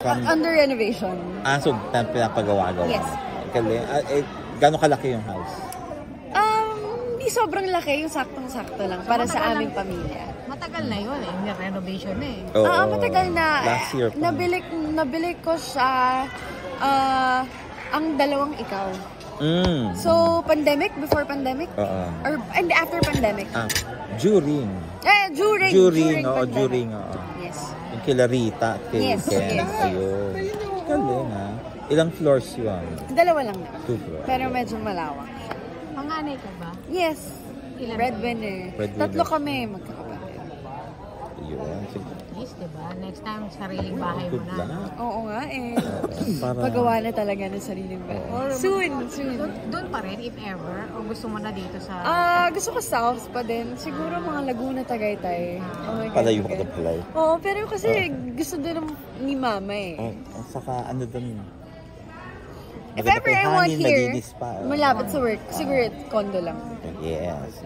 Under renovation. So pinapagawa-gawa. Yes. Gano'ng kalaki yung house? Hindi sobrang laki, yung saktong-sakto lang para sa aming pamilya. Matagal na yun eh, may renovation na eh. Oo, matagal na. Last year pa. Nabili ko siya ang dalawang ikaw. So, before pandemic? Or after pandemic? During. During. Yes. Yung kila Rita, kay Ken. Ayun. Galing ha. Ilang floors yun? Dalawa lang na. 2 floors. Pero medyo malawak. Panganay ka ba? Yes. Ilan? Breadwinner. Tatlo kami magkakapatid. Ayun. Yes, diba? Next time, sariling bahay mo na. Oo nga eh. Pagawa na talaga ng sariling bahay. Soon. Doon pa rin, if ever, o gusto mo na dito sa... Gusto ko south pa din. Siguro mga Laguna, Tagaytay. Oh my God. Palayo ka doon pala. Oo, pero kasi gusto din ni mama eh. Saka ano doon? If ever I want here, malapit sa work, siguro condo lang. Yes.